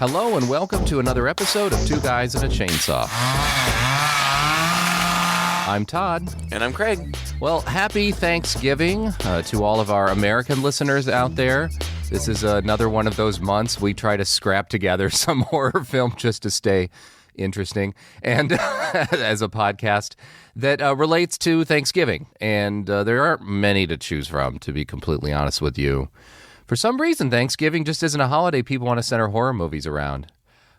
Hello and welcome to another episode of Two Guys and a Chainsaw. I'm Todd. And I'm Craig. Well, happy Thanksgiving to all of our American listeners out there. This is another one of those months we try to scrap together some horror film just to stay interesting, and as a podcast that relates to Thanksgiving. And there aren't many to choose from, to be completely honest with you. For some reason, Thanksgiving just isn't a holiday people want to center horror movies around.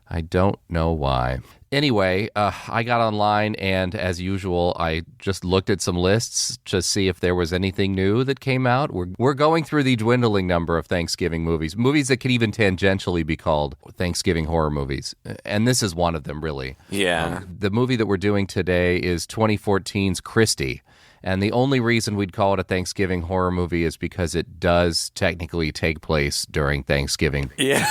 I don't know why. Anyway, I got online, and as usual, I just looked at some lists to see if there was anything new that came out. We're going through the dwindling number of Thanksgiving movies that could even tangentially be called Thanksgiving horror movies. And this is one of them, really. Yeah. The movie that we're doing today is 2014's Kristy. And the only reason we'd call it a Thanksgiving horror movie is because it does technically take place during Thanksgiving. Yeah.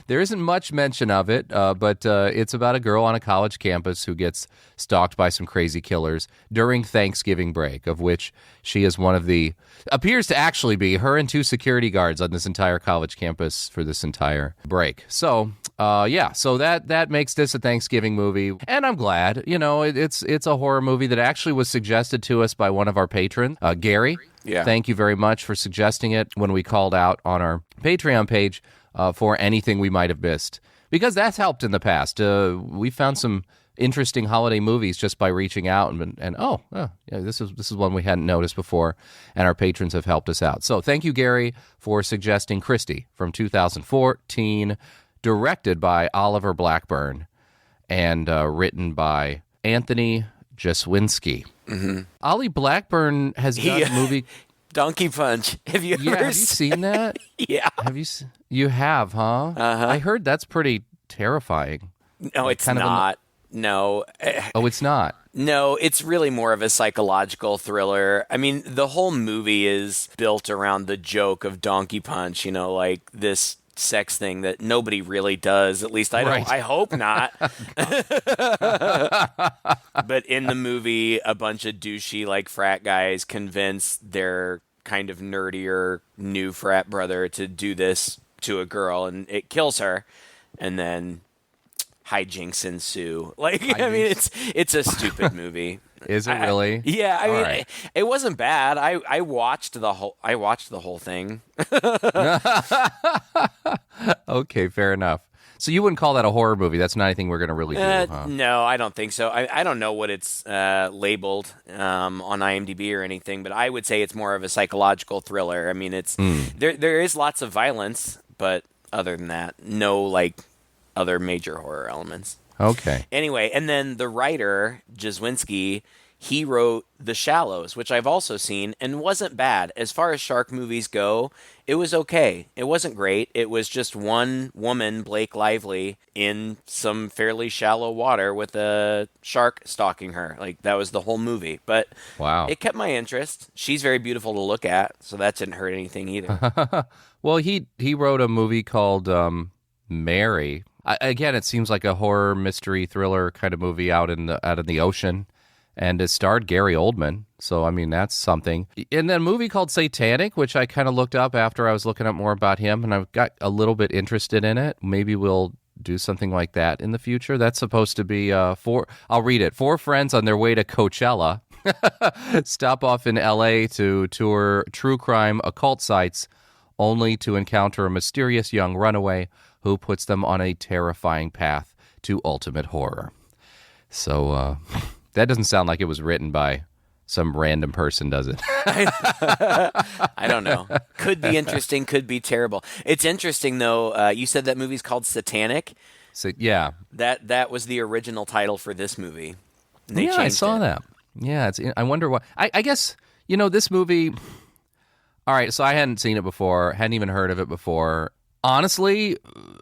There isn't much mention of it, but it's about a girl on a college campus who gets stalked by some crazy killers during Thanksgiving break, of which she is one of the, appears to actually be her and two security guards on this entire college campus for this entire break. So, so that makes this a Thanksgiving movie, and I'm glad. You know, it's a horror movie that actually was suggested to us by one of our patrons, Gary. Yeah. Thank you very much for suggesting it when we called out on our Patreon page for anything we might have missed, because that's helped in the past. We found some interesting holiday movies just by reaching out this is one we hadn't noticed before, and our patrons have helped us out. So thank you, Gary, for suggesting Kristy from 2014, directed by Oliver Blackburn and written by Anthony Jaswinski. Mm-hmm. Ollie Blackburn has done a movie... Donkey Punch. Have you ever have you seen that? Yeah. You have, huh? Uh-huh. I heard that's pretty terrifying. No, it's not. No. Oh, it's not? No, it's really more of a psychological thriller. I mean, the whole movie is built around the joke of Donkey Punch, you know, like this sex thing that nobody really does. At least I don't. Right. I hope not. But in the movie, a bunch of douchey like frat guys convince their kind of nerdier new frat brother to do this to a girl, and it kills her, and then hijinks ensue. Like, I mean, it's a stupid movie. Is it really? Yeah, I mean, it wasn't bad. I watched the whole thing. Okay, fair enough. So you wouldn't call that a horror movie? That's not anything we're going to really do, huh? No, I don't think so. I don't know what it's labeled on IMDb or anything, but I would say it's more of a psychological thriller. I mean, it's there is lots of violence, but other than that, no like other major horror elements. Okay. Anyway, and then the writer, Jaswinski, he wrote The Shallows, which I've also seen, and wasn't bad. As far as shark movies go, it was okay. It wasn't great. It was just one woman, Blake Lively, in some fairly shallow water with a shark stalking her. Like, that was the whole movie. But wow, it kept my interest. She's very beautiful to look at, so that didn't hurt anything either. Well, he wrote a movie called Mary. Again, it seems like a horror mystery thriller kind of movie out in the ocean, and it starred Gary Oldman. So I mean, that's something. And then a movie called Satanic, which I kind of looked up after I was looking up more about him, and I got a little bit interested in it. Maybe we'll do something like that in the future. That's supposed to be I'll read it. 4 friends on their way to Coachella stop off in L.A. to tour true crime occult sites, only to encounter a mysterious young runaway who puts them on a terrifying path to ultimate horror. So that doesn't sound like it was written by some random person, does it? I don't know. Could be interesting, could be terrible. It's interesting, though. You said that movie's called Satanic. So, yeah. That was the original title for this movie. Yeah, I saw that. Yeah, I wonder why. I guess, this movie... All right, so I hadn't seen it before, hadn't even heard of it before. Honestly,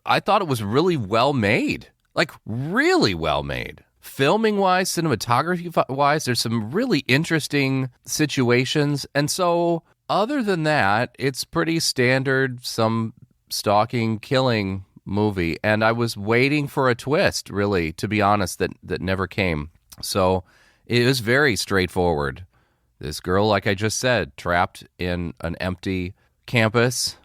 I thought it was really well made. Like, really well made. Filming-wise, cinematography-wise, there's some really interesting situations. And so, other than that, it's pretty standard, some stalking, killing movie. And I was waiting for a twist, really, to be honest, that never came. So, it was very straightforward. This girl, like I just said, trapped in an empty campus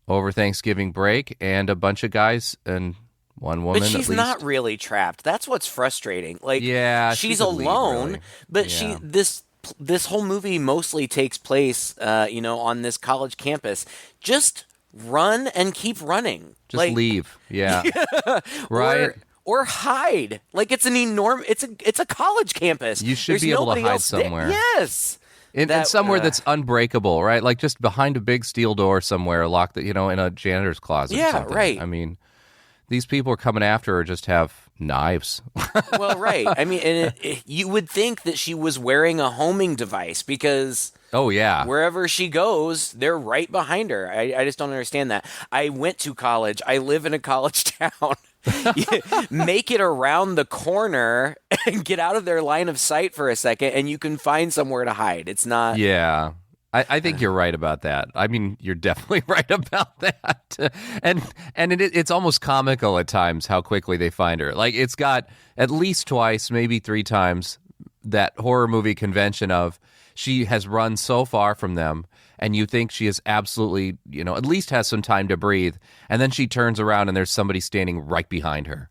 over Thanksgiving break, and a bunch of guys and one woman. But she's at least. not really trapped. That's what's frustrating. Like, Yeah, she's the lead, alone, really. but Yeah. this whole movie mostly takes place, on this college campus. Just run and keep running. Just like, leave. Yeah. Right. Or hide. Like, it's it's a college campus. You should There's be able to nobody hide else there. somewhere. Yes. In somewhere that's unbreakable, right? Like just behind a big steel door somewhere, locked, in a janitor's closet. Yeah, or something. right. I mean, these people are coming after her just have knives. Well, right. I mean, and you would think that she was wearing a homing device because Oh, yeah. wherever she goes, they're right behind her. I just don't understand that. I went to college. I live in a college town. Make it around the corner and get out of their line of sight for a second, and you can find somewhere to hide. It's not... Yeah. I think you're right about that. I mean, you're definitely right about that. And it's almost comical at times how quickly they find her. Like, it's got at least twice, maybe 3 times, that horror movie convention of she has run so far from them, and you think she is absolutely, at least has some time to breathe, and then she turns around and there's somebody standing right behind her,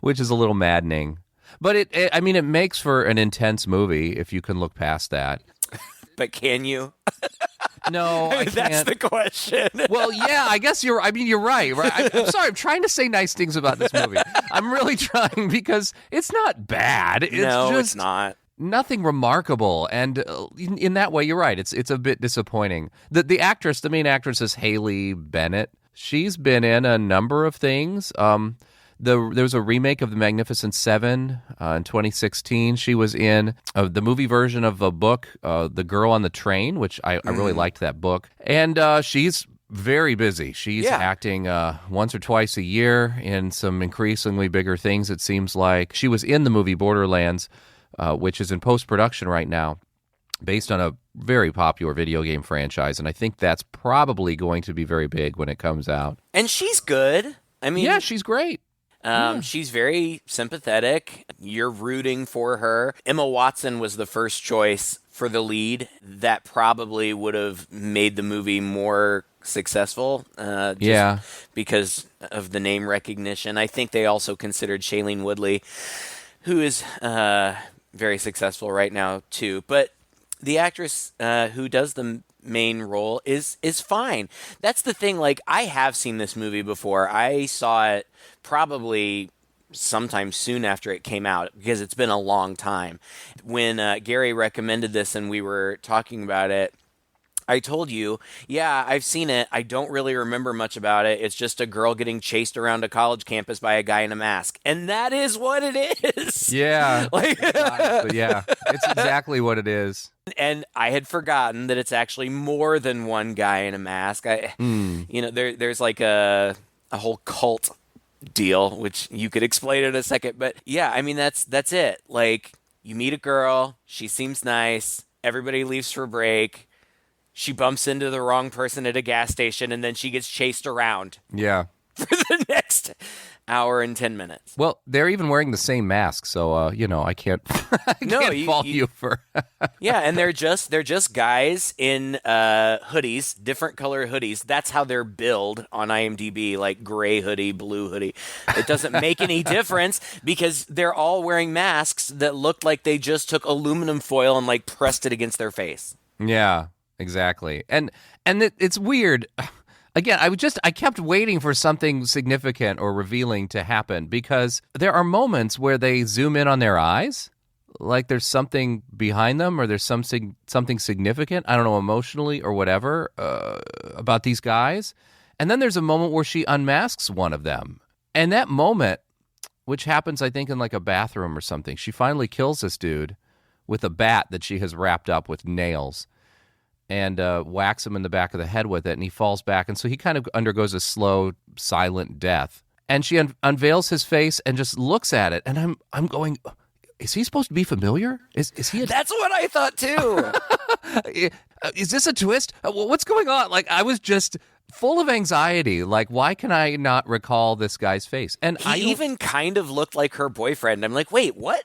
which is a little maddening. But it makes for an intense movie if you can look past that. But can you? No, I can't. That's the question. Well, yeah, I guess you're right. I'm sorry. I'm trying to say nice things about this movie. I'm really trying because it's not bad. It's not. Nothing remarkable, and in that way, you're right. It's a bit disappointing. The main actress is Haley Bennett. She's been in a number of things. There was a remake of The Magnificent Seven in 2016. She was in the movie version of a book, The Girl on the Train, which I really liked that book. And she's very busy. She's acting once or twice a year in some increasingly bigger things, it seems like. She was in the movie Borderlands, which is in post-production right now, based on a very popular video game franchise. And I think that's probably going to be very big when it comes out. And she's good. I mean... Yeah, she's great. She's very sympathetic. You're rooting for her. Emma Watson was the first choice for the lead. That probably would have made the movie more successful. Because of the name recognition. I think they also considered Shailene Woodley, who is very successful right now too. But the actress who does the main role is fine. That's the thing. Like, I have seen this movie before. I saw it probably sometime soon after it came out because it's been a long time. When Gary recommended this and we were talking about it, I told you, yeah, I've seen it. I don't really remember much about it. It's just a girl getting chased around a college campus by a guy in a mask. And that is what it is. Yeah. But yeah, it's exactly what it is. And I had forgotten that it's actually more than one guy in a mask. There's like a whole cult deal, which you could explain in a second. But yeah, I mean, that's it. Like, you meet a girl, she seems nice, everybody leaves for break, she bumps into the wrong person at a gas station, and then she gets chased around. Yeah. For the next hour and 10 minutes. Well, they're even wearing the same mask, so I can't fault you for. Yeah, and they're just guys in hoodies, different color hoodies. That's how they're billed on IMDb, like gray hoodie, blue hoodie. It doesn't make any difference because they're all wearing masks that look like they just took aluminum foil and like pressed it against their face. Yeah, exactly. And it's weird. Again, I kept waiting for something significant or revealing to happen because there are moments where they zoom in on their eyes, like there's something behind them or there's something significant, I don't know, emotionally or whatever, about these guys. And then there's a moment where she unmasks one of them. And that moment, which happens, I think, in like a bathroom or something, she finally kills this dude with a bat that she has wrapped up with nails. And whacks him in the back of the head with it, and he falls back. And so he kind of undergoes a slow, silent death. And she unveils his face and just looks at it. And I'm going, is he supposed to be familiar? Is he? That's what I thought too. Is this a twist? What's going on? Like, I was just full of anxiety. Like, why can I not recall this guy's face? And He even kind of looked like her boyfriend. I'm like, wait, what?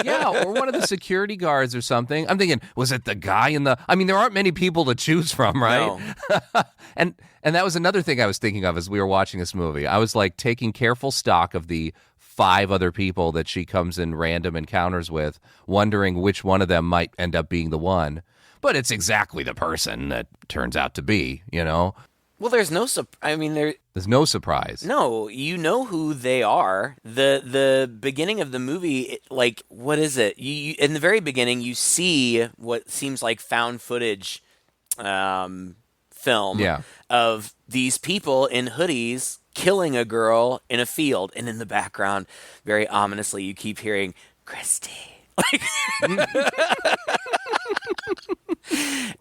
yeah, or one of the security guards or something. I'm thinking, was it the guy in the? I mean, there aren't many people to choose from, right? No. and that was another thing I was thinking of as we were watching this movie. I was like taking careful stock of the 5 other people that she comes in random encounters with, wondering which one of them might end up being the one. But it's exactly the person that turns out to be, you know? Well, there's no There's no surprise. No, you know who they are. The beginning of the movie, like, what is it? You in the very beginning, you see what seems like found footage film of these people in hoodies killing a girl in a field, and in the background, very ominously, you keep hearing Kristy.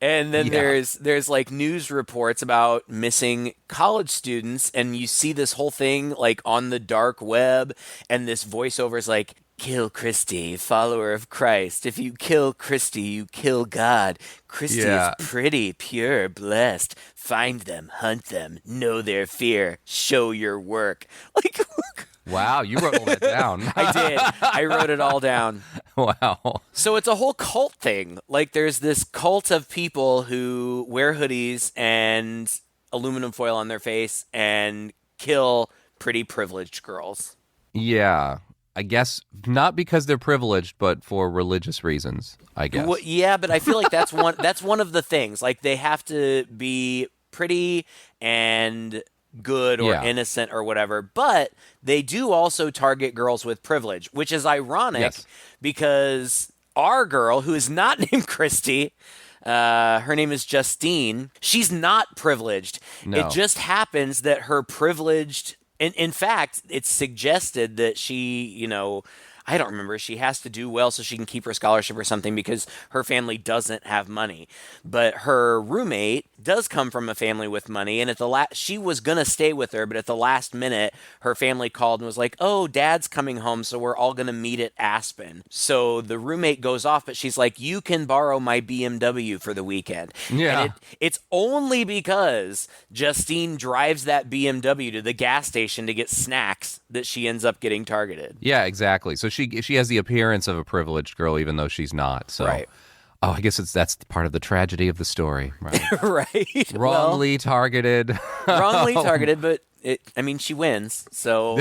And then there's like news reports about missing college students, and you see this whole thing like on the dark web, and this voiceover is like, kill Kristy, follower of Christ. If you kill Kristy, you kill God. Kristy is pretty, pure, blessed. Find them, hunt them, know their fear, show your work. Like, wow, you wrote all that down. I did. I wrote it all down. Wow. So it's a whole cult thing. Like, there's this cult of people who wear hoodies and aluminum foil on their face and kill pretty privileged girls. Yeah. I guess not because they're privileged, but for religious reasons, I guess. Well, yeah, but I feel like that's one of the things. Like, they have to be pretty and good or innocent or whatever, but they do also target girls with privilege, which is ironic because our girl, who is not named Kristy, her name is Justine, she's not privileged. No. It just happens that her privileged, in fact, it's suggested that she, you know, I don't remember. She has to do well so she can keep her scholarship or something because her family doesn't have money. But her roommate does come from a family with money, and at the she was going to stay with her, but at the last minute, her family called and was like, oh, Dad's coming home, so we're all going to meet at Aspen. So the roommate goes off, but she's like, you can borrow my BMW for the weekend. Yeah. And it's only because Justine drives that BMW to the gas station to get snacks that she ends up getting targeted. Yeah, exactly. So she has the appearance of a privileged girl, even though she's not. So, right. Oh, I guess that's part of the tragedy of the story, right? Right. Wrongly targeted. Wrongly targeted, but she wins. So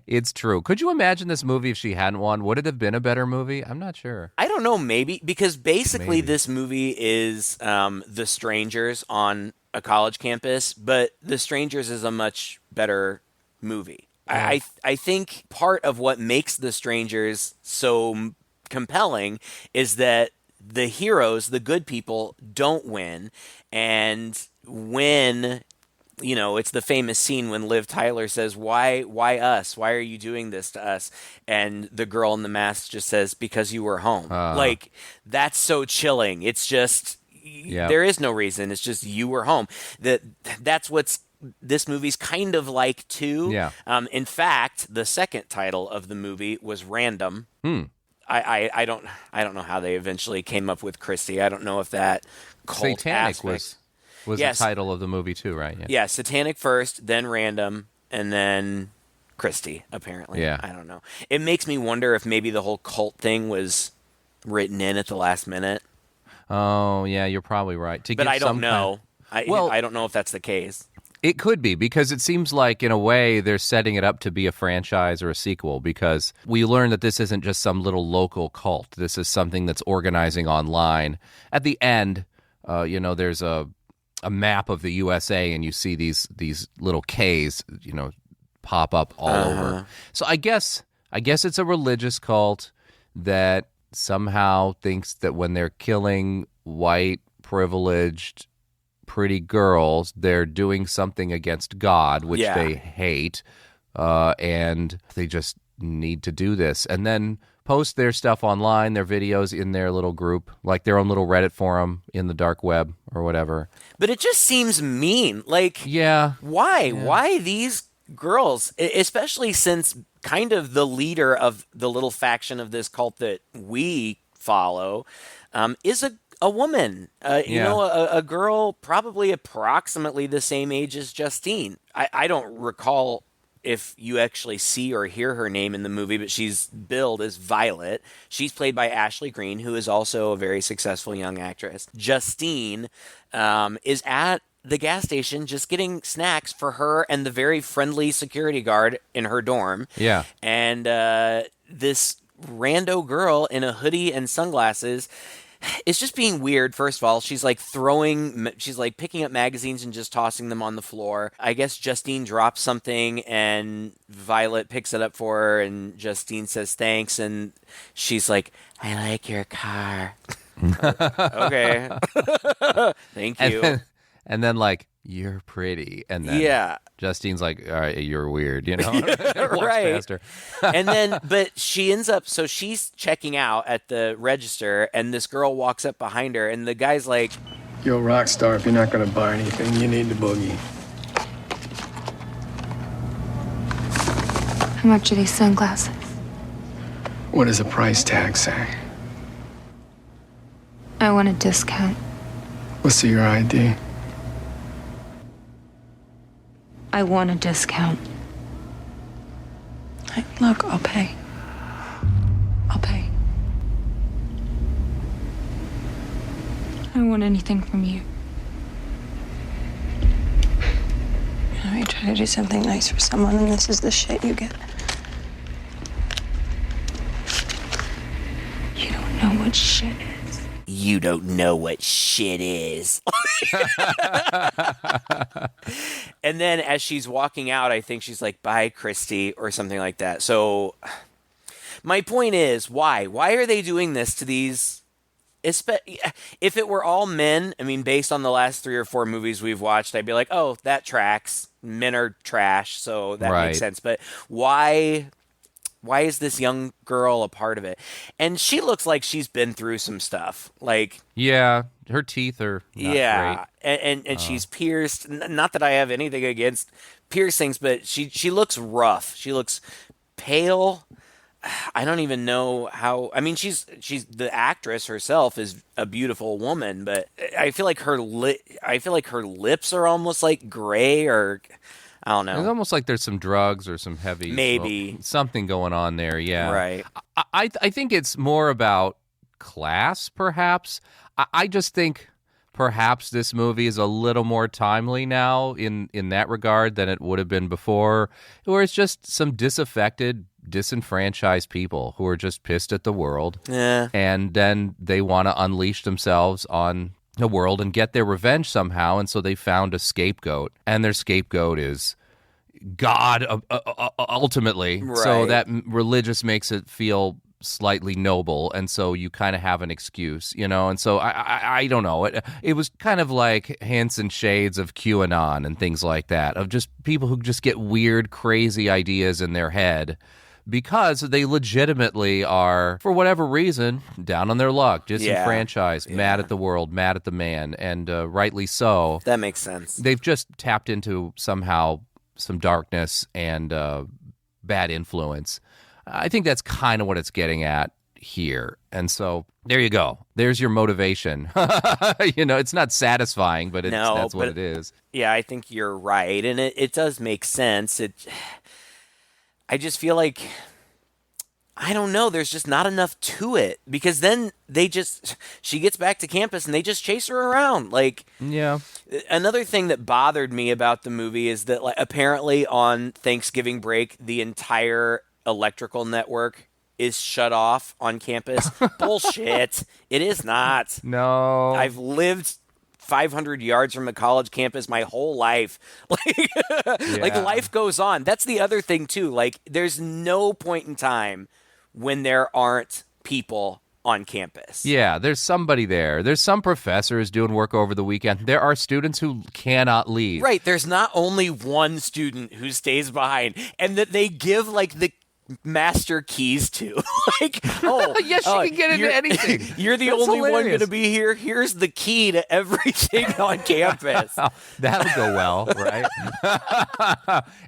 it's true. Could you imagine this movie if she hadn't won? Would it have been a better movie? I'm not sure. I don't know. Maybe because basically this movie is The Strangers on a college campus, but The Strangers is a much better movie. I think part of what makes The Strangers so compelling is that the heroes, the good people, don't win. And when, you know, it's the famous scene when Liv Tyler says, why us? Why are you doing this to us? And the girl in the mask just says, because you were home. Like, that's so chilling. It's just, there is no reason. It's just you were home. That's what's this movie's kind of like too. Yeah. In fact, the second title of the movie was Random. I don't know how they eventually came up with Kristy. I don't know if that cult Satanic aspect was the title of the movie too, right? Yeah, Satanic first, then Random, and then Kristy, apparently. Yeah. I don't know. It makes me wonder if maybe the whole cult thing was written in at the last minute. Oh, yeah, you're probably right. But I don't know. I don't know if that's the case. It could be, because it seems like, in a way, they're setting it up to be a franchise or a sequel, because we learn that this isn't just some little local cult. This is something that's organizing online. At the end, there's a map of the USA, and you see these little Ks, pop up all over. So I guess it's a religious cult that somehow thinks that when they're killing white, privileged, pretty girls, they're doing something against God, which they hate, and they just need to do this. And then post their stuff online, their videos in their little group, like their own little Reddit forum in the dark web or whatever. But it just seems mean. Like, why? Yeah. Why these girls? Especially since kind of the leader of the little faction of this cult that we follow is a woman, you Yeah. know, a girl probably approximately the same age as Justine. I don't recall if you actually see or hear her name in the movie, but she's billed as Violet. She's played by Ashley Greene, who is also a very successful young actress. Justine is at the gas station just getting snacks for her and the very friendly security guard in her dorm. Yeah. And this rando girl in a hoodie and sunglasses is just being weird. First of all, she's like picking up magazines and just tossing them on the floor. I guess Justine drops something and Violet picks it up for her, and Justine says thanks, and she's like, I like your car. Okay. Thank you. And then like, you're pretty. And then Yeah. Justine's like, all right, you're weird, you know? Walks Right. past her. And then, but she ends up, so she's checking out at the register, and this girl walks up behind her, and the guy's like, You're a rock star. If you're not gonna buy anything, you need the boogie. How much are these sunglasses? What does the price tag say? I want a discount. Let's see your ID. I want a discount. Look, I'll pay. I'll pay. I don't want anything from you. You know, you try to do something nice for someone, and this is the shit you get. You don't know what shit is. you don't know what shit is. And then as she's walking out, I think she's like, bye, Kristy, or something like that. So my point is, why? Why are they doing this to these? If it were all men, I mean, based on the last 3 or 4 movies we've watched, I'd be like, oh, that tracks. Men are trash, so that Right. makes sense. But why is this young girl a part of it? And she looks like she's been through some stuff. Like, Yeah, her teeth are not yeah, great. and she's pierced. Not that I have anything against piercings, but she looks rough. She looks pale. I don't even know how. I mean, she's the actress herself is a beautiful woman, but I feel like her lips are almost like gray, or I don't It's know. almost like there's some drugs or some heavy Maybe. something going on there. Yeah, Right. I think it's more about class, perhaps. I just think perhaps this movie is a little more timely now in that regard than it would have been before, where it's just some disaffected, disenfranchised people who are just pissed at the world, Yeah. and then they want to unleash themselves on the world and get their revenge somehow, and so they found a scapegoat, and their scapegoat is God, ultimately. So Right. that religious makes it feel slightly noble, and so you kind of have an excuse, you know. And so I don't know. It was kind of like hints and shades of QAnon and things like that, of just people who just get weird, crazy ideas in their head because they legitimately are, for whatever reason, down on their luck, disenfranchised, mad at the world, mad at the man, and rightly so. That makes sense. They've just tapped into somehow some darkness and bad influence. I think that's kind of what it's getting at here. And so there you go. There's your motivation. You know, it's not satisfying, but that's what it is. Yeah, I think you're right, and it does make sense. I just feel like, I don't know, there's just not enough to it, because then she gets back to campus and they just chase her around. Like, Yeah. another thing that bothered me about the movie is that, like, apparently on Thanksgiving break, the entire electrical network is shut off on campus. Bullshit. It is not. No. I've lived 500 yards from a college campus my whole life. Like life goes on. That's the other thing too. Like, there's no point in time when there aren't people on campus. Yeah, there's somebody there. There's some professors doing work over the weekend. There are students who cannot leave. Right. There's not only one student who stays behind, and that they give like the master keys to. Like, oh, Yes, she can get into anything. You're the That's only one hilarious. going to be here. Here's the key to everything on campus. That'll go well, right?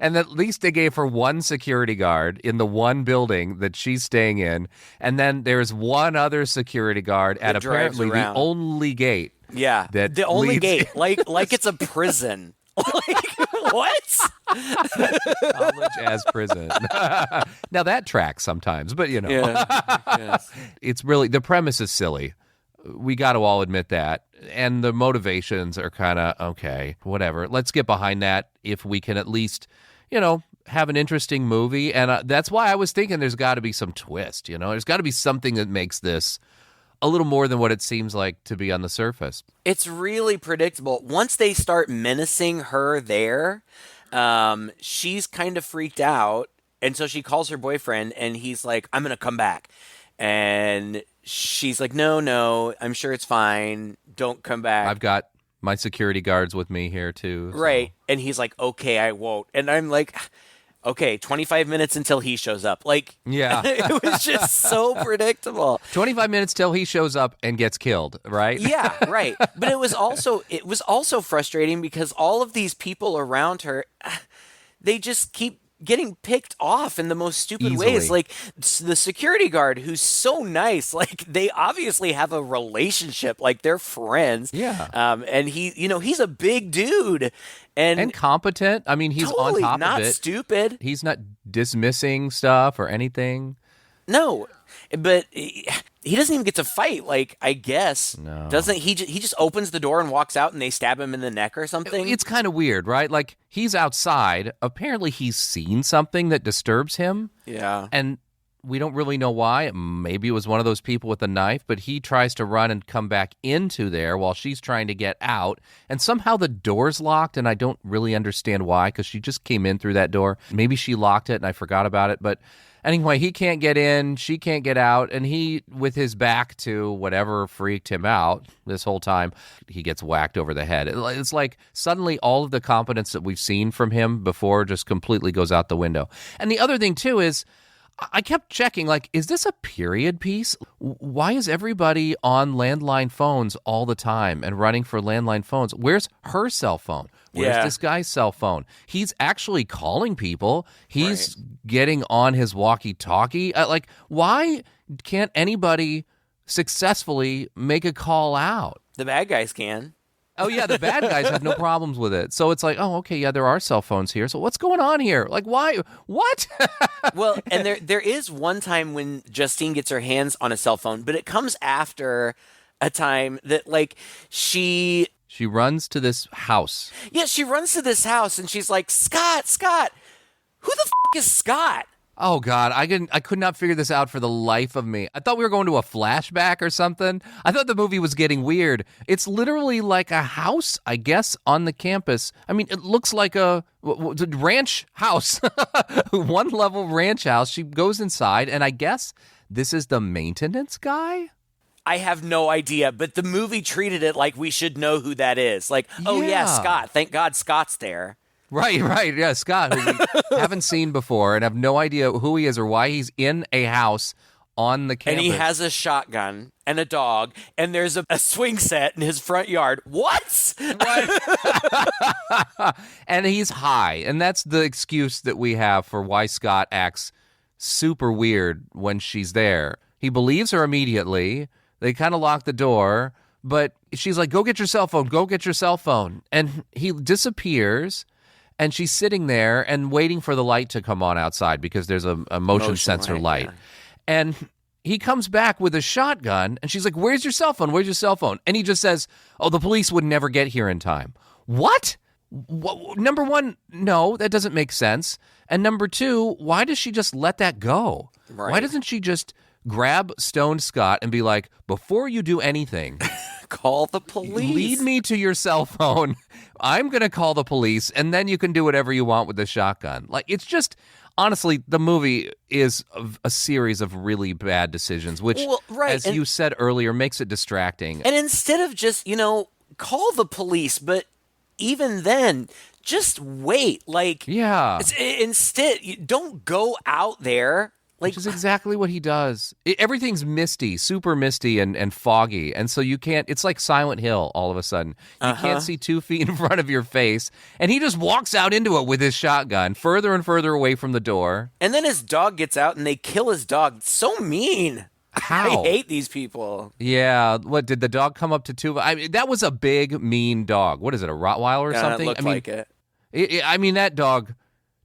And at least they gave her one security guard in the one building that she's staying in. And then there's one other security guard at That drives apparently the around. only gate. Yeah, That the only leads- gate, like it's a prison. Like, what? College as prison. Now that tracks sometimes, but Yes. it's really, the premise is silly. We got to all admit that. And the motivations are kind of, okay, whatever. Let's get behind that if we can at least, have an interesting movie. And that's why I was thinking there's got to be some twist, There's got to be something that makes this a little more than what it seems like to be on the surface. It's really predictable. Once they start menacing her there, she's kind of freaked out. And so she calls her boyfriend and he's like, I'm going to come back. And she's like, no, I'm sure it's fine. Don't come back. I've got my security guards with me here too. So. Right. And he's like, okay, I won't. And I'm like, okay, 25 minutes until he shows up. Like, Yeah. It was just so predictable. 25 minutes till he shows up and gets killed, right? Yeah, right. But it was also frustrating because all of these people around her, they just keep getting picked off in the most stupid Easily. ways. Like the security guard who's so nice, like they obviously have a relationship, like they're friends. Yeah. And he's a big dude And competent. I mean, he's totally on top not of it. stupid. He's not dismissing stuff or anything. No, but he doesn't even get to fight. Like, I guess No. doesn't he? He just opens the door and walks out, and they stab him in the neck or something. It's kind of weird, right? Like, he's outside. Apparently, he's seen something that disturbs him. Yeah. And we don't really know why. Maybe it was one of those people with a knife, but he tries to run and come back into there while she's trying to get out. And somehow the door's locked, and I don't really understand why, because she just came in through that door. Maybe she locked it, and I forgot about it. But anyway, he can't get in, she can't get out, and he, with his back to whatever freaked him out this whole time, he gets whacked over the head. It's like suddenly all of the competence that we've seen from him before just completely goes out the window. And the other thing, too, is I kept checking, like, is this a period piece? Why is everybody on landline phones all the time and running for landline phones? Where's her cell phone? Where's this guy's cell phone? He's actually calling people. He's getting on his walkie-talkie. Like, why can't anybody successfully make a call out? The bad guys can. Oh, yeah, the bad guys have no problems with it. So it's like, oh, okay, yeah, there are cell phones here. So what's going on here? Like, why? What? Well, and there is one time when Justine gets her hands on a cell phone, but it comes after a time that, like, she runs to this house. Yeah, she runs to this house and she's like, Scott, who the is Scott? Oh, God, I could not figure this out for the life of me. I thought we were going to a flashback or something. I thought the movie was getting weird. It's literally like a house, I guess, on the campus. I mean, it looks like a ranch house, one-level ranch house. She goes inside, and I guess this is the maintenance guy? I have no idea, but the movie treated it like we should know who that is. Like, oh, yeah, Yeah. Scott. Thank God Scott's there. Right, yeah, Scott, who we haven't seen before and have no idea who he is or why he's in a house on the campus. And he has a shotgun and a dog, and there's a swing set in his front yard. What? And he's high, and that's the excuse that we have for why Scott acts super weird when she's there. He believes her immediately. They kind of lock the door, but she's like, go get your cell phone. And he disappears. And she's sitting there and waiting for the light to come on outside because there's a motion sensor light. yeah. And he comes back with a shotgun, and she's like, where's your cell phone? And he just says, oh, the police would never get here in time. What? Number one, no, that doesn't make sense. And number two, why does she just let that go? Right. Why doesn't she just grab Stoned Scott and be like, before you do anything... Call the police. Lead me to your cell phone. I'm going to call the police, and then you can do whatever you want with the shotgun. Like, it's just, honestly, the movie is a series of really bad decisions, which, as you said earlier, makes it distracting. And instead of just, call the police, but even then, just wait. Like, Yeah. Instead, don't go out there. Like, Which is exactly what he does. Everything's misty, super misty and foggy. And so you can't, it's like Silent Hill all of a sudden. You can't see 2 feet in front of your face. And he just walks out into it with his shotgun, further and further away from the door. And then his dog gets out and they kill his dog. It's so mean. How? I hate these people. Yeah. What, did the dog come up to 2? I mean, that was a big, mean dog. What is it, a Rottweiler or something? It looked like it. I mean, that dog...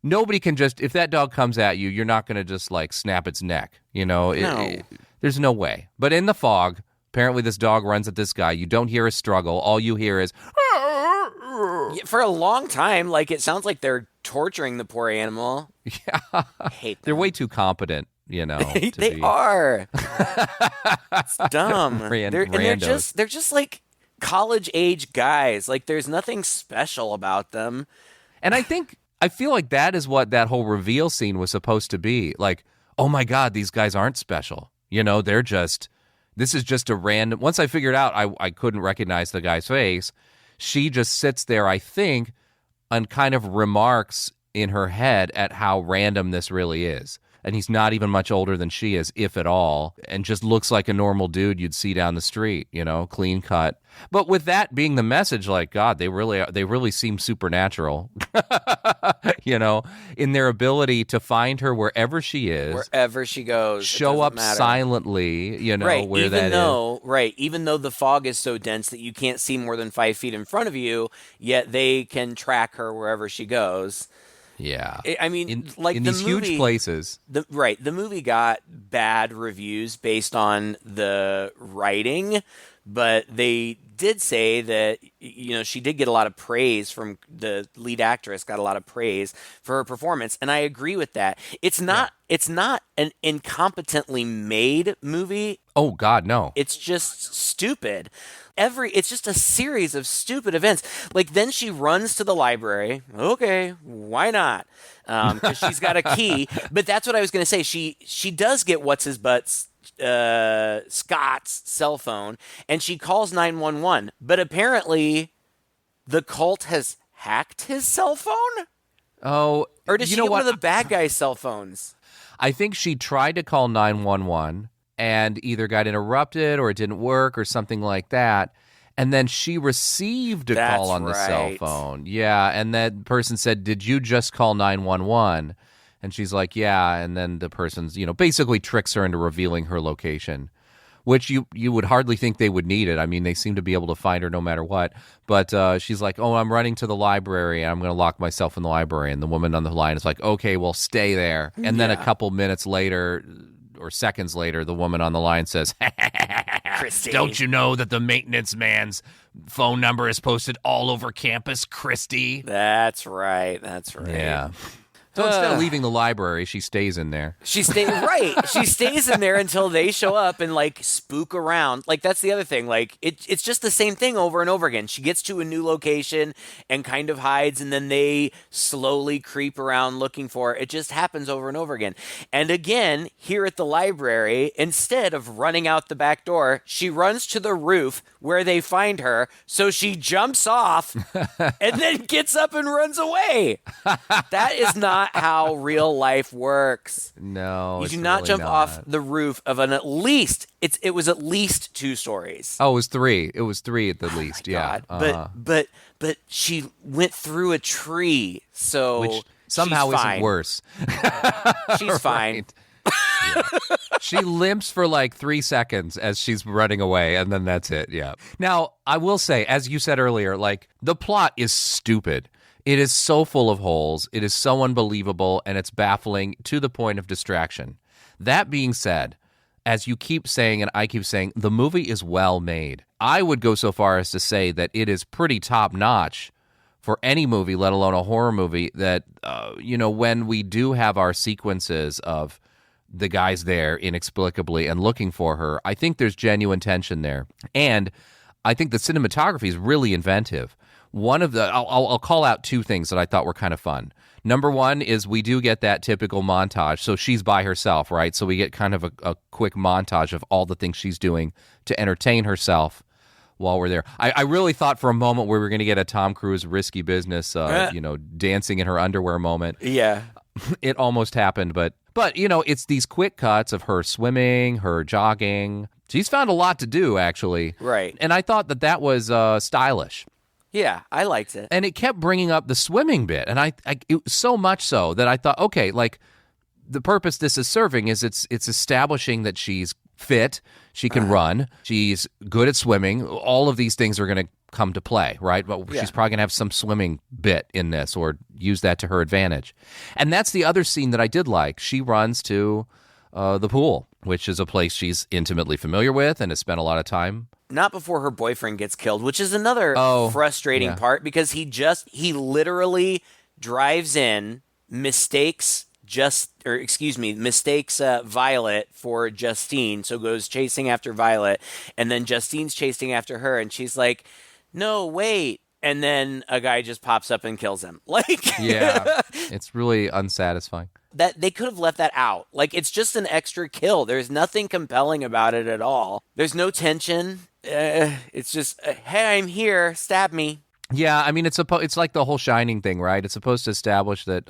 Nobody can just, if that dog comes at you, you're not going to just like snap its neck. You know, No. There's no way. But in the fog, apparently this dog runs at this guy. You don't hear a struggle. All you hear is. Yeah, for a long time, like, it sounds like they're torturing the poor animal. Yeah. I hate them. They're way too competent, you know. They are. It's dumb. They're just like college age guys. Like, there's nothing special about them. And I feel like that is what that whole reveal scene was supposed to be. Like, oh my God, these guys aren't special. You know, this is just a random. Once I figured out I couldn't recognize the guy's face, she just sits there, I think, and kind of remarks in her head at how random this really is. And he's not even much older than she is, if at all, and just looks like a normal dude you'd see down the street, you know, clean cut. But with that being the message, like, God, they really seem supernatural, you know, in their ability to find her wherever she is. Wherever she goes. Show up silently, you know, right, where that is. Right, even though the fog is so dense that you can't see more than 5 feet in front of you, yet they can track her wherever she goes. Yeah. I mean, in like, these huge places. The movie got bad reviews based on the writing, but they did say that, you know, she did get a lot of praise from the lead actress, got a lot of praise for her performance, and I agree with that. It's not an incompetently made movie. Oh God, no. It's just stupid. It's just a series of stupid events. Like, then she runs to the library. Okay, why not? Because she's got a key. But that's what I was going to say. She does get what's-his-butt's Scott's cell phone, and she calls 911. But apparently, the cult has hacked his cell phone? Oh, Or does she get one of the bad guy's cell phones? I think she tried to call 911 and either got interrupted or it didn't work or something like that. And then she received a call on the cell phone. Yeah, and that person said, "Did you just call 911?" And she's like, "Yeah." And then the person's, you know, basically tricks her into revealing her location, which you would hardly think they would need it. I mean, they seem to be able to find her no matter what. But she's like, "Oh, I'm running to the library, and I'm going to lock myself in the library." And the woman on the line is like, "Okay, well, stay there." And then a couple minutes later or seconds later, the woman on the line says, Kristy. "Don't you know that the maintenance man's phone number is posted all over campus, Kristy?" That's right. Yeah. So instead of leaving the library, she stays in there. She stays in there until they show up and, like, spook around. Like, that's the other thing. Like, it's just the same thing over and over again. She gets to a new location and kind of hides, and then they slowly creep around looking for her. It just happens over and over again. And again, here at the library, instead of running out the back door, she runs to the roof where they find her. So she jumps off and then gets up and runs away. That is not how real life works. No, you do not really jump off the roof of an it was at least 2 stories. Oh, it was 3. It was 3 at the least. Yeah. But she went through a tree, so which somehow she's isn't fine. worse. She's fine. Right. Yeah. She limps for like 3 seconds as she's running away, and then that's it. Yeah. Now, I will say, as you said earlier, like, the plot is stupid. It is so full of holes. It is so unbelievable, and it's baffling to the point of distraction. That being said, as you keep saying and I keep saying, the movie is well made. I would go so far as to say that it is pretty top-notch for any movie, let alone a horror movie, that, when we do have our sequences of the guys there inexplicably and looking for her, I think there's genuine tension there. And I think the cinematography is really inventive. One of the, I'll call out 2 things that I thought were kind of fun. Number one is we do get that typical montage. So she's by herself, right? So we get kind of a quick montage of all the things she's doing to entertain herself while we're there. I really thought for a moment we were going to get a Tom Cruise risky business, dancing in her underwear moment. Yeah. It almost happened, but it's these quick cuts of her swimming, her jogging. She's found a lot to do, actually. Right. And I thought that was stylish. Yeah, I liked it. And it kept bringing up the swimming bit, and it so much so that I thought, okay, like the purpose this is serving is it's establishing that she's fit, she can run, she's good at swimming. All of these things are going to come to play, right? But she's probably going to have some swimming bit in this or use that to her advantage. And that's the other scene that I did like. She runs to the pool, which is a place she's intimately familiar with and has spent a lot of time. Not before her boyfriend gets killed, which is another frustrating part because he literally drives in, mistakes Violet for Justine, so goes chasing after Violet, and then Justine's chasing after her, and she's like, no, wait. And then a guy just pops up and kills him. Yeah, it's really unsatisfying. That they could have left that out. Like, it's just an extra kill. There's nothing compelling about it at all. There's no tension. It's just, hey, I'm here. Stab me. Yeah, I mean, it's like the whole Shining thing, right? It's supposed to establish that,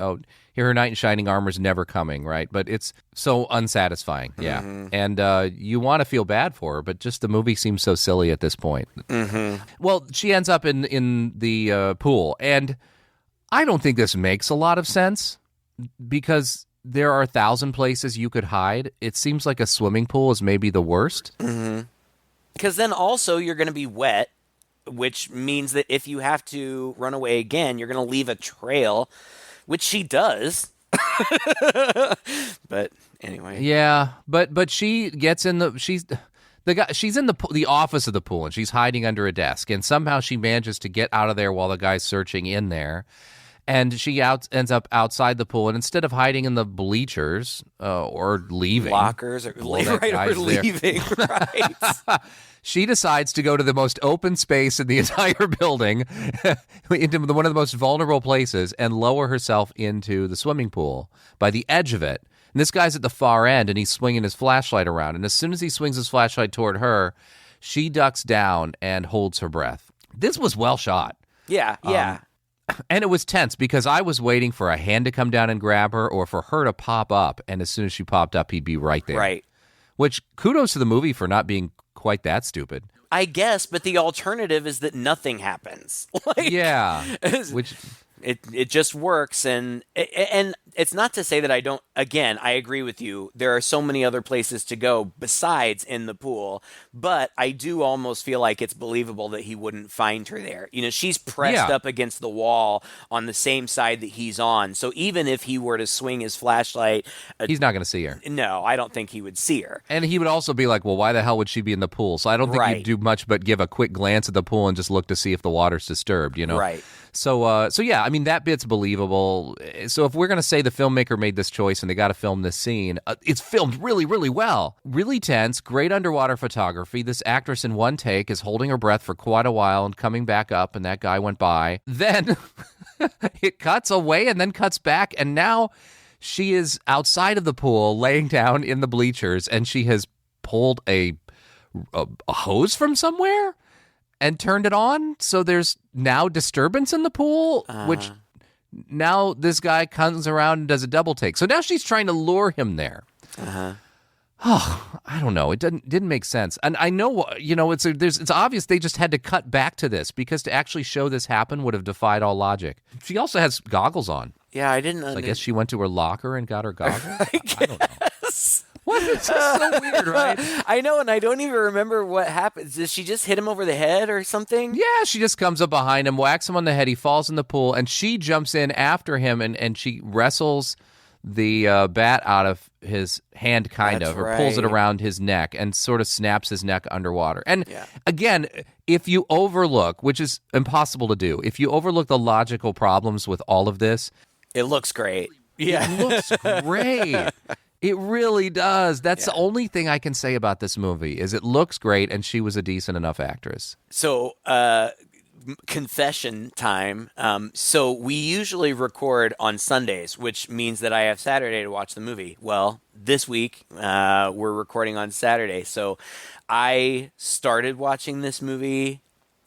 here her knight in shining armor is never coming, right? But it's so unsatisfying, yeah. Mm-hmm. And you want to feel bad for her, but just the movie seems so silly at this point. Mm-hmm. Well, she ends up in the pool, and I don't think this makes a lot of sense because there are 1,000 places you could hide. It seems like a swimming pool is maybe the worst. Mm-hmm. Because then also you're going to be wet, which means that if you have to run away again, you're going to leave a trail, which she does. But anyway. Yeah, but she gets in she's in the office of the pool, and she's hiding under a desk, and somehow she manages to get out of there while the guy's searching in there. And she ends up outside the pool, and instead of hiding in the bleachers or leaving lockers or leaving, right? She decides to go to the most open space in the entire building, into one of the most vulnerable places, and lower herself into the swimming pool by the edge of it. And this guy's at the far end, and he's swinging his flashlight around. And as soon as he swings his flashlight toward her, she ducks down and holds her breath. This was well shot. Yeah. And it was tense because I was waiting for a hand to come down and grab her or for her to pop up. And as soon as she popped up, he'd be right there. Right. Which, kudos to the movie for not being quite that stupid. I guess, but the alternative is that nothing happens. Yeah. Which... It just works, and it's not to say that I don't. Again, I agree with you. There are so many other places to go besides in the pool, but I do almost feel like it's believable that he wouldn't find her there. You know, she's pressed up against the wall on the same side that he's on. So even if he were to swing his flashlight, he's not going to see her. No, I don't think he would see her. And he would also be like, "Well, why the hell would she be in the pool?" So I don't think he'd do much but give a quick glance at the pool and just look to see if the water's disturbed. You know, right? So yeah, I mean, that bit's believable. So if we're going to say the filmmaker made this choice and they got to film this scene, it's filmed really, really well. Really tense, great underwater photography. This actress in one take is holding her breath for quite a while and coming back up, and that guy went by. Then it cuts away and then cuts back, and now she is outside of the pool laying down in the bleachers, and she has pulled a hose from somewhere and turned it on, so there's now disturbance in the pool, which now this guy comes around and does a double take. So now she's trying to lure him there. Oh, I don't know. It didn't make sense. And I know, it's obvious they just had to cut back to this because to actually show this happen would have defied all logic. She also has goggles on. Yeah, I didn't I guess she went to her locker and got her goggles. I don't know. What? It's just so weird, right? I know, and I don't even remember what happens. Does she just hit him over the head or something? Yeah, she just comes up behind him, whacks him on the head. He falls in the pool, and she jumps in after him, and she wrestles the bat out of his hand, or pulls it around his neck and sort of snaps his neck underwater. And again, if you overlook, which is impossible to do, if you overlook the logical problems with all of this, it looks great. Yeah, it looks great. It really does. That's the only thing I can say about this movie is it looks great, and she was a decent enough actress. So confession time. So we usually record on Sundays, which means that I have Saturday to watch the movie. Well, this week we're recording on Saturday. So I started watching this movie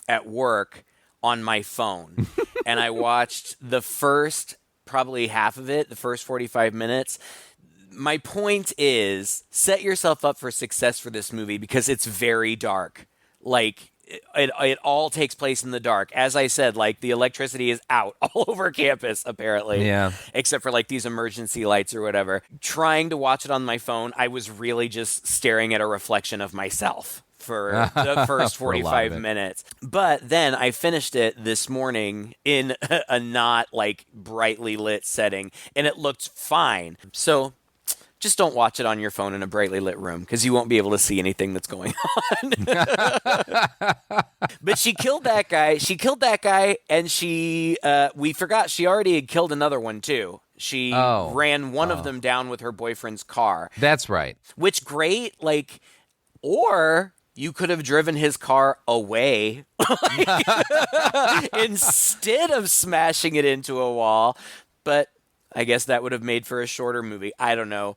at work on my phone. And I watched the first, probably half of it, the first 45 minutes. My point is, set yourself up for success for this movie because it's very dark. Like, it all takes place in the dark. As I said, like, the electricity is out all over campus, apparently. Yeah. Except for, like, these emergency lights or whatever. Trying to watch it on my phone, I was really just staring at a reflection of myself for the first 45 minutes. But then I finished it this morning in a not, like, brightly lit setting, and it looked fine. So just don't watch it on your phone in a brightly lit room because you won't be able to see anything that's going on. But she killed that guy. And we forgot she already had killed another one too. She ran one of them down with her boyfriend's car. That's right. Which, great, like, or you could have driven his car away instead of smashing it into a wall. But I guess that would have made for a shorter movie. I don't know.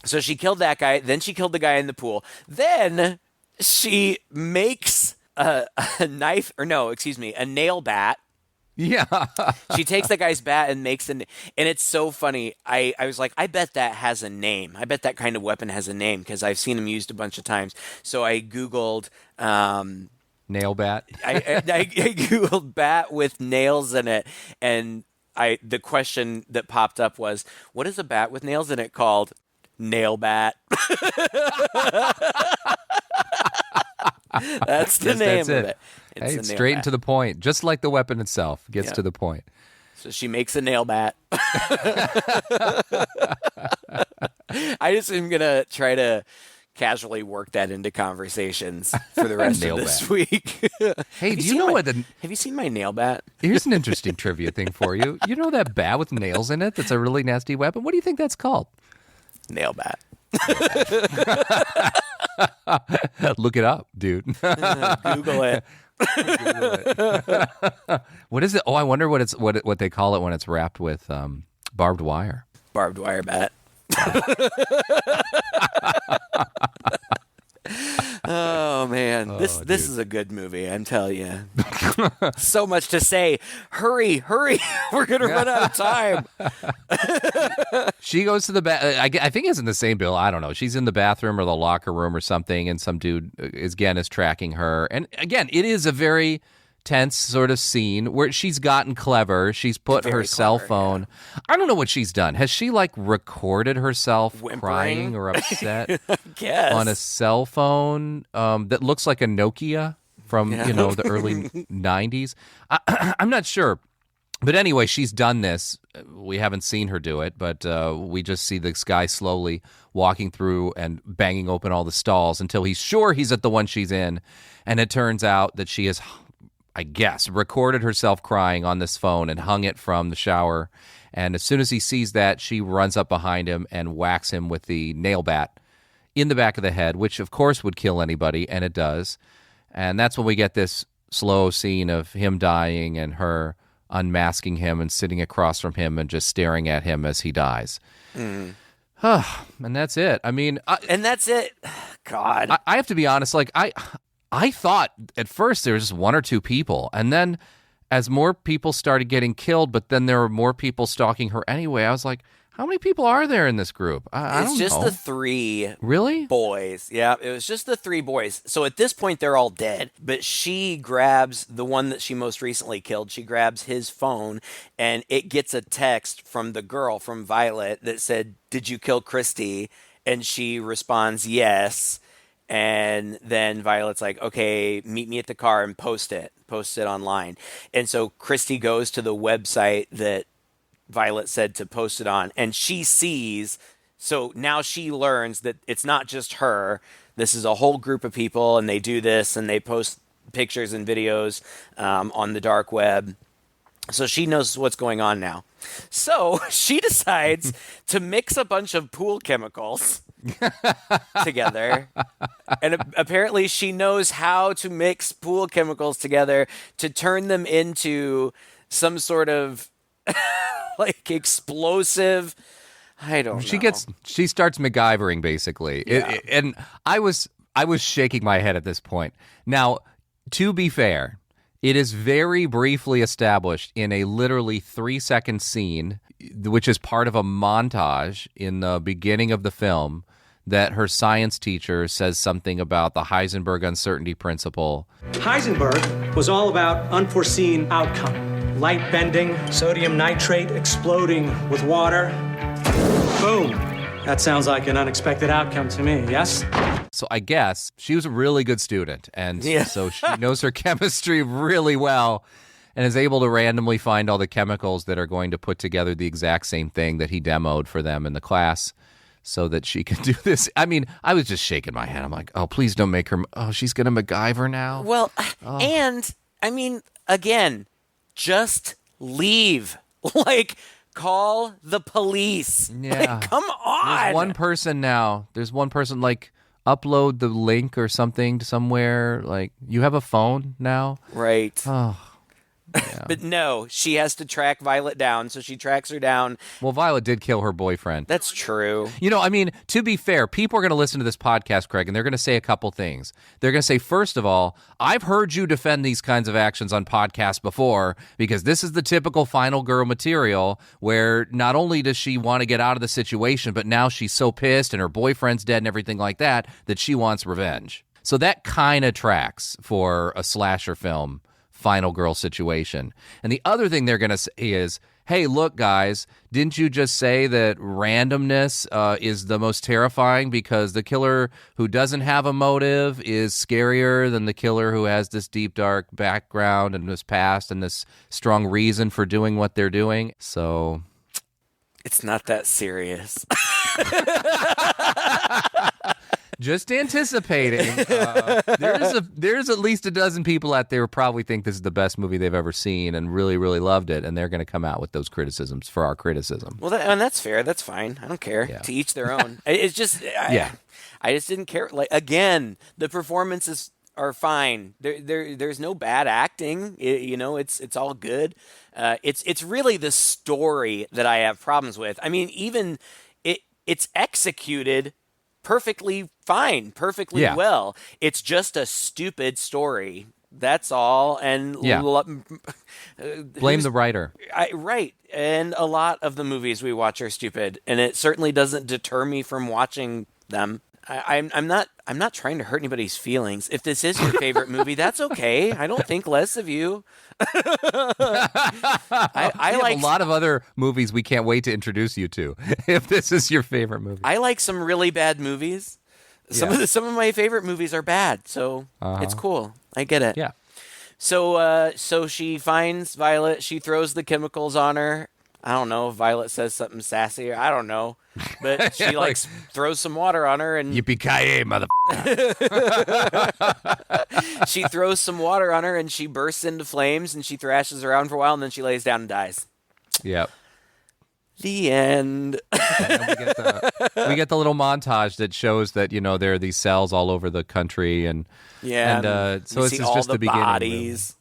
So she killed that guy. Then she killed the guy in the pool. Then she makes a nail bat. Yeah. She takes the guy's bat and makes and it's so funny. I was like, I bet that has a name. I bet that kind of weapon has a name because I've seen them used a bunch of times. So I Googled nail bat. I Googled bat with nails in it, and the question that popped up was, what is a bat with nails in it called? Nail bat. That's the name of it. It's straight and to the point, just like the weapon itself gets to the point. So she makes a nail bat. I just am going to try to casually work that into conversations for the rest of this week. Hey, do you know have you seen my nail bat? Here's an interesting trivia thing for you. You know that bat with nails in it that's a really nasty weapon? What do you think that's called? Nail bat. Look it up, dude. Google it. What is it? Oh, I wonder what they call it when it's wrapped with barbed wire. Barbed wire bat. Oh man, this is a good movie. I'm telling you. So much to say. Hurry! We're gonna run out of time. She goes to the I think it's in the same bill. I don't know. She's in the bathroom or the locker room or something, and some dude is tracking her. And again, it is a very tense sort of scene where she's gotten clever. She's put her cell phone. Yeah. I don't know what she's done. Has she like recorded herself crying or upset on a cell phone that looks like a Nokia from the early 90s? I'm not sure. But anyway, she's done this. We haven't seen her do it, but we just see this guy slowly walking through and banging open all the stalls until he's sure he's at the one she's in. And it turns out that she has, I guess, recorded herself crying on this phone and hung it from the shower. And as soon as he sees that, she runs up behind him and whacks him with the nail bat in the back of the head, which of course would kill anybody, and it does. And that's when we get this slow scene of him dying and her unmasking him and sitting across from him and just staring at him as he dies. And that's it. I mean... and that's it. God. I have to be honest, like, I thought at first there was just one or two people, and then as more people started getting killed, but then there were more people stalking her anyway, I was like, how many people are there in this group? I don't know. It's just the three boys. Yeah, it was just the three boys. So at this point, they're all dead. But she grabs the one that she most recently killed. She grabs his phone, and it gets a text from the girl, from Violet, that said, "Did you kill Kristy?" And she responds, "Yes." And then Violet's like, okay, meet me at the car and post it online. And so Kristy goes to the website that Violet said to post it on, and she sees, so now she learns that it's not just her. This is a whole group of people, and they do this, and they post pictures and videos on the dark web. So she knows what's going on now. So she decides to mix a bunch of pool chemicals together. And apparently she knows how to mix pool chemicals together to turn them into some sort of like explosive. I don't know. She starts MacGyvering basically. Yeah. And I was shaking my head at this point. Now, to be fair, it is very briefly established in a literally 3-second scene, which is part of a montage in the beginning of the film, that her science teacher says something about the Heisenberg uncertainty principle. Heisenberg was all about unforeseen outcome. Light bending, sodium nitrate exploding with water. Boom. That sounds like an unexpected outcome to me, yes? So I guess she was a really good student, and so she knows her chemistry really well and is able to randomly find all the chemicals that are going to put together the exact same thing that he demoed for them in the class so that she can do this. I mean, I was just shaking my head. I'm like, oh, please don't make her, she's going to MacGyver now? Well, and, I mean, again, just leave. Like, call the police. Yeah. Like, come on. There's one person now. There's one person, like, upload the link or something to somewhere. Like, you have a phone now? Right. Oh, yeah. But no, she has to track Violet down, so she tracks her down. Well, Violet did kill her boyfriend. That's true. You know, I mean, to be fair, people are going to listen to this podcast, Craig, and they're going to say a couple things. They're going to say, first of all, I've heard you defend these kinds of actions on podcasts before because this is the typical final girl material where not only does she want to get out of the situation, but now she's so pissed and her boyfriend's dead and everything like that she wants revenge. So that kind of tracks for a slasher film final girl situation. And the other thing they're going to say is, hey, look, guys, didn't you just say that randomness is the most terrifying because the killer who doesn't have a motive is scarier than the killer who has this deep, dark background and this past and this strong reason for doing what they're doing? So it's not that serious. Just anticipating. There's at least a dozen people out there who probably think this is the best movie they've ever seen and really, really loved it, and they're going to come out with those criticisms for our criticism. Well, and that's fair. That's fine. I don't care. Yeah. To each their own. It's just, I just didn't care. Like, again, the performances are fine. There's no bad acting. It's all good. It's really the story that I have problems with. I mean, even it's executed perfectly fine, perfectly well. It's just a stupid story. That's all. And blame the writer. Right. And a lot of the movies we watch are stupid, and it certainly doesn't deter me from watching them. I'm not trying to hurt anybody's feelings. If this is your favorite movie, that's okay. I don't think less of you. I like a lot of other movies we can't wait to introduce you to. If this is your favorite movie, I like some really bad movies. Some of my favorite movies are bad, so it's cool. I get it. Yeah. So she finds Violet. She throws the chemicals on her. I don't know. Violet says something sassy. I don't know. But she throws some water on her and yippee-ki-yay, mother. She throws some water on her and she bursts into flames and she thrashes around for a while and then she lays down and dies. Yep. The end. And we get the little montage that shows that there are these cells all over the country and so it's just the beginning. Bodies.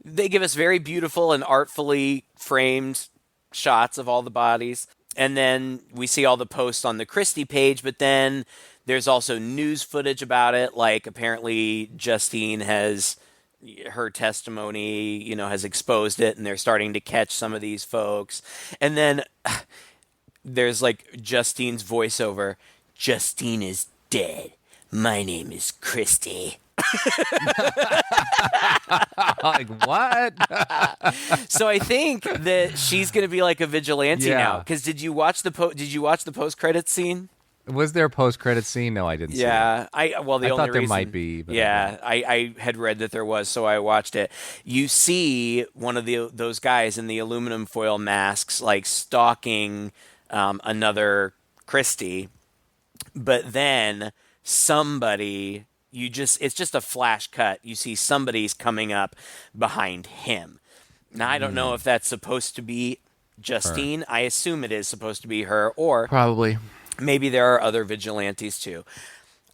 They give us very beautiful and artfully framed shots of all the bodies. And then we see all the posts on the Kristy page, but then there's also news footage about it. Like apparently Justine her testimony, has exposed it and they're starting to catch some of these folks. And then there's Justine's voiceover. Justine is dead. My name is Kristy. Like what? So I think that she's going to be like a vigilante now. Because did you watch the post credits scene? Was there a post credits scene? No, I didn't. See it. I thought there might be. But I had read that there was, so I watched it. You see one of those guys in the aluminum foil masks stalking another Kristy, but then somebody. It's just a flash cut. You see somebody's coming up behind him. Now, I don't know if that's supposed to be Justine. Her. I assume it is supposed to be her, or probably. Maybe there are other vigilantes too.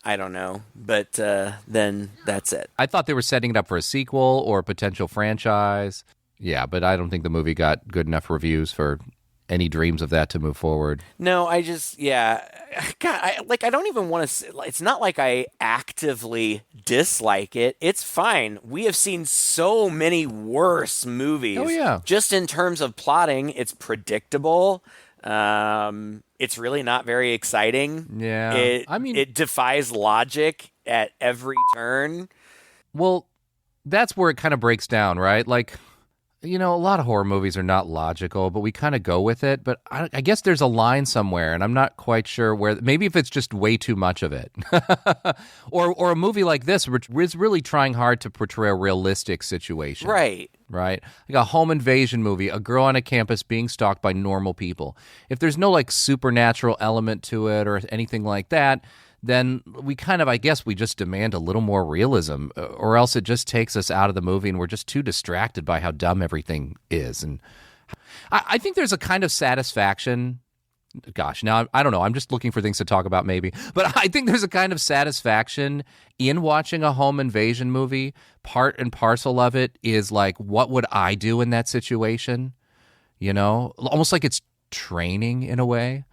I don't know, but then that's it. I thought they were setting it up for a sequel or a potential franchise. Yeah, but I don't think the movie got good enough reviews for any dreams of that to move forward. No, I just, yeah. God, I don't even want to, it's not like I actively dislike it. It's fine. We have seen so many worse movies. Oh, yeah. Just in terms of plotting, it's predictable. It's really not very exciting. Yeah. It defies logic at every turn. Well, that's where it kind of breaks down, right? Like, a lot of horror movies are not logical, but we kind of go with it. But I guess there's a line somewhere, and I'm not quite sure where. Maybe if it's just way too much of it. or a movie like this, which is really trying hard to portray a realistic situation. Right. Right? Like a home invasion movie, a girl on a campus being stalked by normal people. If there's no, like, supernatural element to it or anything like that, then we kind of, I guess, we just demand a little more realism, or else it just takes us out of the movie and we're just too distracted by how dumb everything is. And I think there's a kind of satisfaction. Gosh, now, I don't know. I'm just looking for things to talk about maybe. But I think there's a kind of satisfaction in watching a home invasion movie. Part and parcel of it is like, what would I do in that situation? Almost like it's training in a way.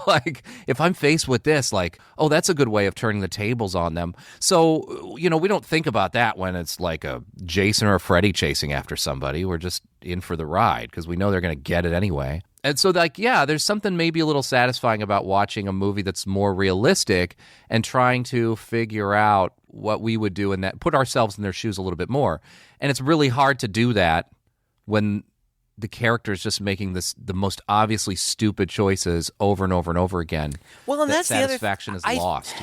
Like if I'm faced with this, like, oh, that's a good way of turning the tables on them. So, we don't think about that when it's like a Jason or a Freddy chasing after somebody. We're just in for the ride because we know they're going to get it anyway. And so, like, yeah, there's something maybe a little satisfying about watching a movie that's more realistic and trying to figure out what we would do in that, put ourselves in their shoes a little bit more. And it's really hard to do that when the character is just making the most obviously stupid choices over and over and over again. Well, and that's satisfaction the other is lost,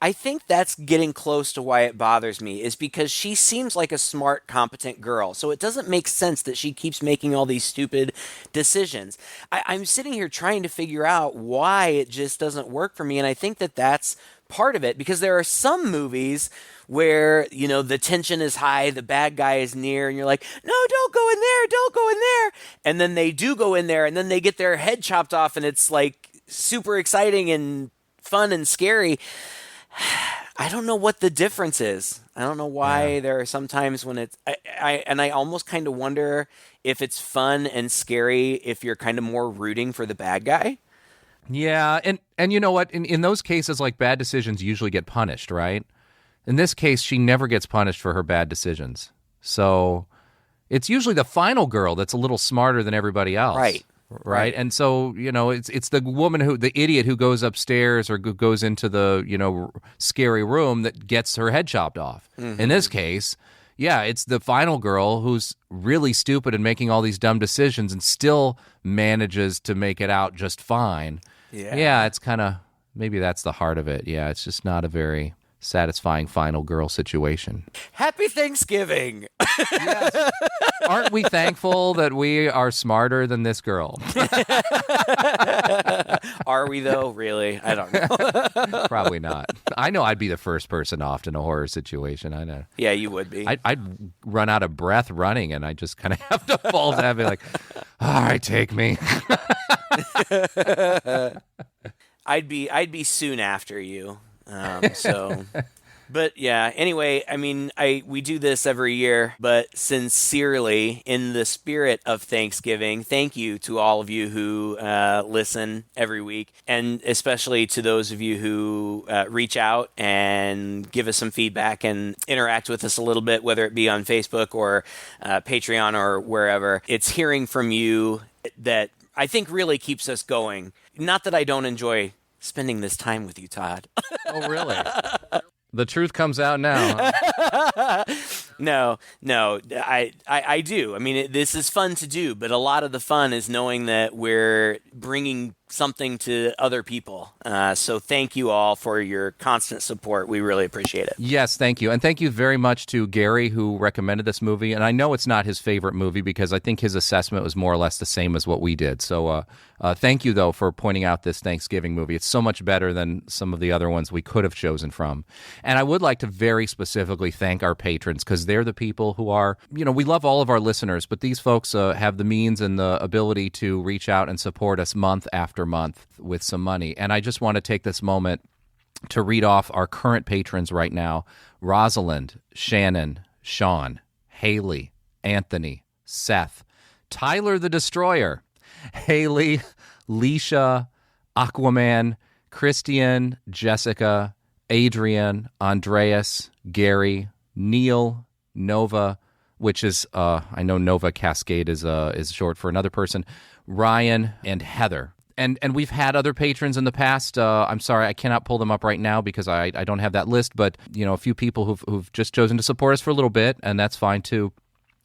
I think that's getting close to why it bothers me, is because she seems like a smart, competent girl. So it doesn't make sense that she keeps making all these stupid decisions. I'm sitting here trying to figure out why it just doesn't work for me. And I think that that's part of it, because there are some movies where, the tension is high, the bad guy is near, and you're like, no, don't go in there, don't go in there. And then they do go in there, and then they get their head chopped off, and it's like super exciting and fun and scary. I don't know what the difference is. I don't know why there are some times when it's, I almost kind of wonder if it's fun and scary if you're kind of more rooting for the bad guy. Yeah, and you know what? In those cases, like, bad decisions usually get punished, right? In this case, she never gets punished for her bad decisions. So it's usually the final girl that's a little smarter than everybody else. Right. And so, it's the woman the idiot who goes upstairs or goes into the, scary room that gets her head chopped off. Mm-hmm. In this case, yeah, it's the final girl who's really stupid and making all these dumb decisions and still manages to make it out just fine. Yeah, it's kind of, maybe that's the heart of it. Yeah, it's just not a very satisfying final girl situation. Happy Thanksgiving! Yes. Aren't we thankful that we are smarter than this girl? Are we, though? Really? I don't know. Probably not. I know I'd be the first person off in a horror situation. I know. Yeah, you would be. I'd run out of breath running, and I just kind of have to fall down and be like, all right, take me. I'd be soon after you. But yeah, anyway, I mean, we do this every year, but sincerely, in the spirit of Thanksgiving, thank you to all of you who listen every week, and especially to those of you who reach out and give us some feedback and interact with us a little bit, whether it be on Facebook or Patreon or wherever. It's hearing from you that I think really keeps us going. Not that I don't enjoy spending this time with you, Todd. Oh, really? The truth comes out now. Huh? No, I do. I mean, this is fun to do, but a lot of the fun is knowing that we're bringing something to other people. So thank you all for your constant support. We really appreciate it. Yes, thank you. And thank you very much to Gary, who recommended this movie. And I know it's not his favorite movie because I think his assessment was more or less the same as what we did. So thank you, though, for pointing out this Thanksgiving movie. It's so much better than some of the other ones we could have chosen from. And I would like to very specifically thank our patrons, because they're the people who are, we love all of our listeners, but these folks have the means and the ability to reach out and support us month after after month with some money. And I just want to take this moment to read off our current patrons right now. Rosalind, Shannon, Sean, Haley, Anthony, Seth, Tyler the Destroyer, Haley, Leisha, Aquaman, Christian, Jessica, Adrian, Andreas, Gary, Neil, Nova, which is, I know Nova Cascade is short for another person, Ryan, and Heather. And we've had other patrons in the past. I'm sorry, I cannot pull them up right now because I don't have that list, but, a few people who've just chosen to support us for a little bit, and that's fine too.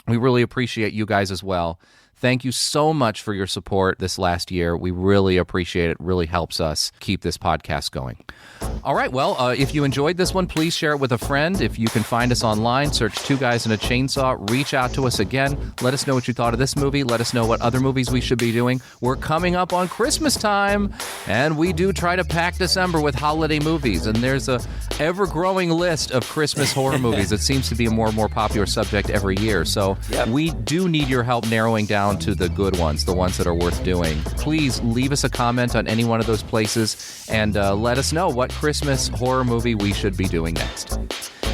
We really appreciate you guys as well. Thank you so much for your support this last year. We really appreciate it. It really helps us keep this podcast going. All right, well, if you enjoyed this one, please share it with a friend. If you can find us online, search Two Guys and a Chainsaw. Reach out to us again. Let us know what you thought of this movie. Let us know what other movies we should be doing. We're coming up on Christmas time, and we do try to pack December with holiday movies, and there's a ever-growing list of Christmas horror movies. It seems to be a more and more popular subject every year, so we do need your help narrowing down to the good ones, the ones that are worth doing. Please leave us a comment on any one of those places and let us know what Christmas horror movie we should be doing next.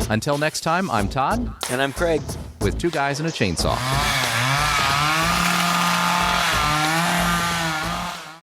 Until next time, I'm Todd. And I'm Craig. With Two Guys and a Chainsaw.